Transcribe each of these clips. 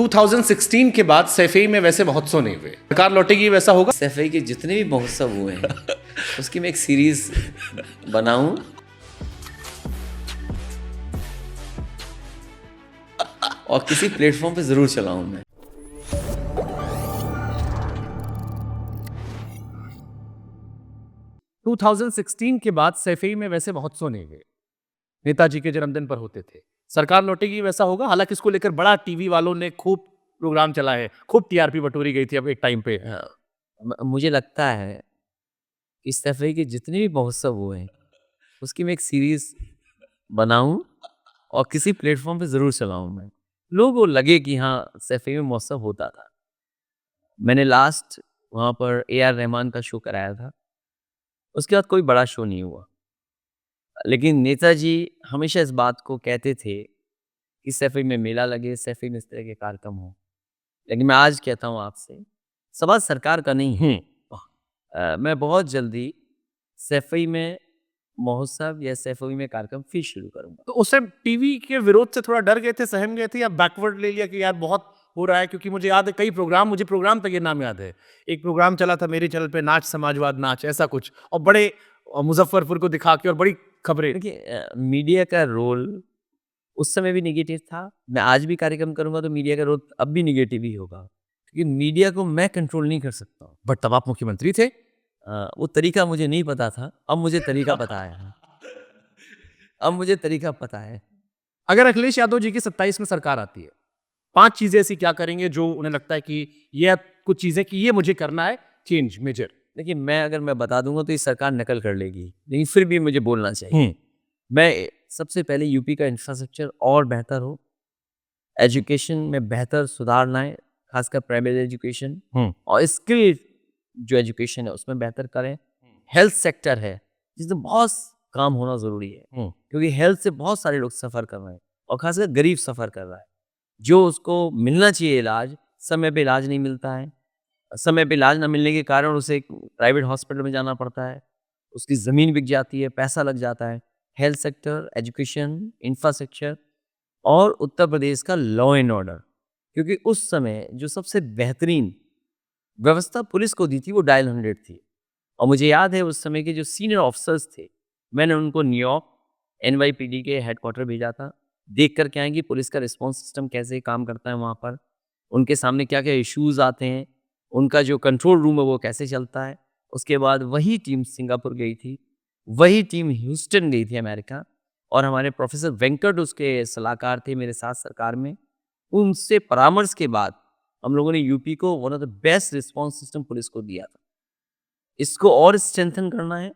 2016 के बाद सैफई में वैसे महोत्सव नहीं हुए, सरकार लौटेगी वैसा होगा। सैफई के जितने भी महोत्सव हुए हैं उसकी मैं एक सीरीज बनाऊं और किसी प्लेटफॉर्म पे जरूर चलाऊं मैं। टू 2016 के बाद सैफई में वैसे महोत्सव नहीं हुए, नेताजी के जन्मदिन पर होते थे। सरकार लौटेगी वैसा होगा। हालांकि इसको लेकर बड़ा टीवी वालों ने खूब प्रोग्राम चला है, खूब टीआरपी बटोरी गई थी अब एक टाइम पे। मुझे लगता है कि सैफई के जितने भी महोत्सव हुए हैं उसकी मैं एक सीरीज बनाऊं और किसी प्लेटफॉर्म पे जरूर चलाऊं मैं। लोगों को लगे कि हाँ सैफई में महोत्सव होता था। मैंने लास्ट वहाँ पर AR रहमान का शो कराया था, उसके बाद कोई बड़ा शो नहीं हुआ। लेकिन नेताजी हमेशा इस बात को कहते थे कि सैफई में मेला लगे, सैफई में इस तरह के कार्यक्रम हो। लेकिन मैं आज कहता हूँ आपसे, सवाल सरकार का नहीं है। मैं बहुत जल्दी सैफई में महोत्सव या सैफई में कार्यक्रम फिर शुरू करूंगा। तो उस टाइम टीवी के विरोध से थोड़ा डर गए थे, सहम गए थे, या बैकवर्ड ले लिया कि यार बहुत हो रहा है? क्योंकि मुझे याद है कई प्रोग्राम, मुझे प्रोग्राम तक ये नाम याद है। एक प्रोग्राम चला था मेरे चैनल पे, नाच समाजवाद नाच, ऐसा कुछ, और बड़े मुजफ्फरपुर को दिखा के और बड़ी खबरें। देखिए मीडिया का रोल उस समय भी निगेटिव था। मैं आज भी कार्यक्रम करूंगा तो मीडिया का रोल अब भी निगेटिव ही होगा, क्योंकि मीडिया को मैं कंट्रोल नहीं कर सकता हूँ। बट तब आप मुख्यमंत्री थे। वो तरीका मुझे नहीं पता था, अब मुझे तरीका पता है। अब मुझे तरीका पता है। अगर अखिलेश यादव जी की 27 में सरकार आती है, 5 चीजें ऐसी क्या करेंगे जो उन्हें लगता है कि ये कुछ चीजें कि ये मुझे करना है, चेंज मेजर? देखिए अगर मैं बता दूंगा तो ये सरकार नकल कर लेगी, लेकिन फिर भी मुझे बोलना चाहिए। मैं सबसे पहले यूपी का इंफ्रास्ट्रक्चर और बेहतर हो, एजुकेशन में बेहतर सुधार लाएं, खासकर प्राइमरी एजुकेशन, और स्किल जो एजुकेशन है उसमें बेहतर करें। हेल्थ सेक्टर है जिसमें बहुत काम होना जरूरी है, क्योंकि हेल्थ से बहुत सारे लोग सफ़र कर रहे हैं और खासकर गरीब सफ़र कर रहा है। जो उसको मिलना चाहिए इलाज, समय पे इलाज नहीं मिलता है। समय पे इलाज ना मिलने के कारण उसे एक प्राइवेट हॉस्पिटल में जाना पड़ता है, उसकी ज़मीन बिक जाती है, पैसा लग जाता है। हेल्थ सेक्टर, एजुकेशन, इंफ्रास्ट्रक्चर और उत्तर प्रदेश का लॉ एंड ऑर्डर, क्योंकि उस समय जो सबसे बेहतरीन व्यवस्था पुलिस को दी थी वो डायल 100 थी। और मुझे याद है उस समय के जो सीनियर ऑफिसर्स थे, मैंने उनको न्यूयॉर्क NYPD के हेडक्वार्टर भेजा था, देख कर के आए कि पुलिस का रिस्पॉन्स सिस्टम कैसे काम करता है वहाँ पर, उनके सामने क्या क्या इश्यूज़ आते हैं, उनका जो कंट्रोल रूम है वो कैसे चलता है। उसके बाद वही टीम सिंगापुर गई थी, वही टीम ह्यूस्टन गई थी अमेरिका, और हमारे प्रोफेसर वेंकट उसके सलाहकार थे मेरे साथ सरकार में। उनसे परामर्श के बाद हम लोगों ने यूपी को one of the best response system police को दिया था। इसको और स्ट्रेंथन करना है।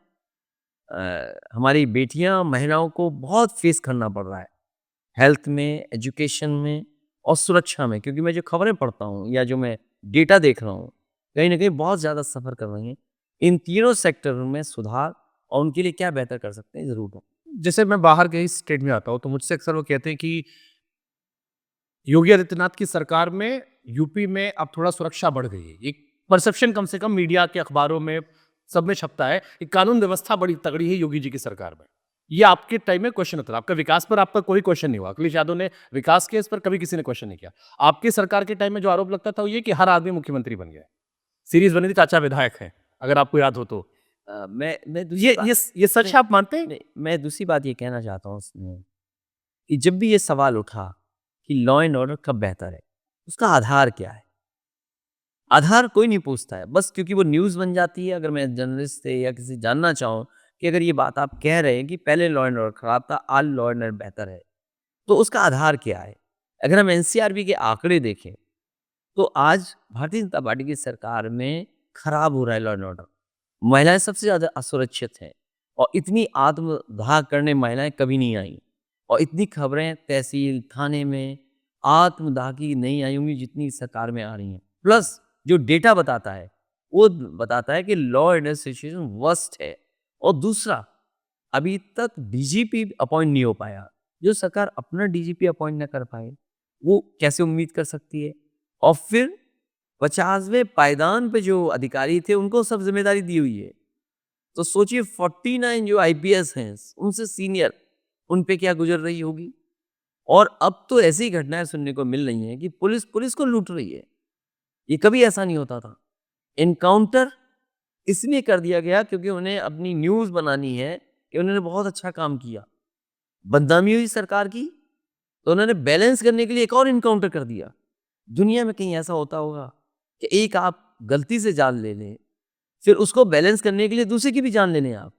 हमारी बेटियां, महिलाओं को बहुत फेस करना पड़ रहा है हेल्थ में, एजुकेशन में और सुरक्षा में, क्योंकि मैं जो खबरें पढ़ता हूँ या जो मैं डेटा देख रहा हूँ, कहीं ना कहीं बहुत ज़्यादा सफ़र कर रही हैं। इन तीनों सेक्टरों में सुधार और उनके लिए क्या बेहतर कर सकते हैं ज़रूर हो। जैसे मैं बाहर के स्टेट में आता हूँ तो मुझसे अक्सर वो कहते हैं कि योगी आदित्यनाथ की सरकार में यूपी में अब थोड़ा सुरक्षा बढ़ गई है। एक परसेप्शन कम से कम मीडिया के अखबारों में सब में छपता है कि कानून व्यवस्था बड़ी तगड़ी है योगी जी की सरकार में। ये आपके टाइम में क्वेश्चन होता था, आपका विकास पर आपका कोई क्वेश्चन नहीं हुआ। अखिलेश यादव ने विकास के इस पर कभी किसी ने क्वेश्चन नहीं किया। आपकी सरकार के टाइम में जो आरोप लगता था वो ये कि हर आदमी मुख्यमंत्री बन गया है। सीरीज बनी थी चाचा विधायक है, अगर आपको याद हो तो। मैं दूसरी ये सच है, आप मानते हैं? मैं दूसरी बात ये कहना चाहता हूँ उसमें कि जब भी ये सवाल उठा कि लॉ एंड ऑर्डर कब बेहतर है, उसका आधार क्या है? आधार कोई नहीं पूछता है, बस क्योंकि वो न्यूज़ बन जाती है। अगर मैं जर्नलिस्ट से या किसी जानना चाहूँ कि अगर ये बात आप कह रहे हैं कि पहले लॉ एंड ऑर्डर खराब था, आज लॉ एंड ऑर्डर बेहतर है, तो उसका आधार क्या है? अगर हम NCRB के आंकड़े देखें तो आज भारतीय जनता पार्टी की सरकार में खराब हो रहा है लॉ एंड ऑर्डर। महिलाएं सबसे ज़्यादा असुरक्षित हैं और इतनी आत्मदाह करने महिलाएं कभी नहीं आई, और इतनी खबरें तहसील थाने में आत्मदाह की नहीं आई होंगी जितनी इस सरकार में आ रही हैं। प्लस जो डेटा बताता है वो बताता है कि law and order situation worst है। और दूसरा, अभी तक DGP अपॉइंट नहीं हो पाया। जो सरकार अपना DGP अपॉइंट ना कर पाए वो कैसे उम्मीद कर सकती है? और फिर 50वें पायदान पे जो अधिकारी थे उनको सब जिम्मेदारी दी हुई है। तो सोचिए 49 जो IPS हैं उनसे सीनियर, उन पे क्या गुजर रही होगी। और अब तो ऐसी घटनाएं सुनने को मिल रही हैं कि पुलिस पुलिस को लूट रही है। ये कभी ऐसा नहीं होता था। एनकाउंटर इसलिए कर दिया गया क्योंकि उन्हें अपनी न्यूज़ बनानी है कि उन्होंने बहुत अच्छा काम किया। बदनामी हुई सरकार की, तो उन्होंने बैलेंस करने के लिए एक और एनकाउंटर कर दिया। दुनिया में कहीं ऐसा होता होगा कि एक आप गलती से जान ले लें, फिर उसको बैलेंस करने के लिए दूसरे की भी जान ले लें आप।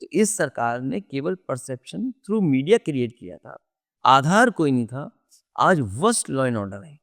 तो इस सरकार ने केवल परसेप्शन थ्रू मीडिया क्रिएट किया था, आधार कोई नहीं था। आज वर्स्ट लॉ एंड ऑर्डर है।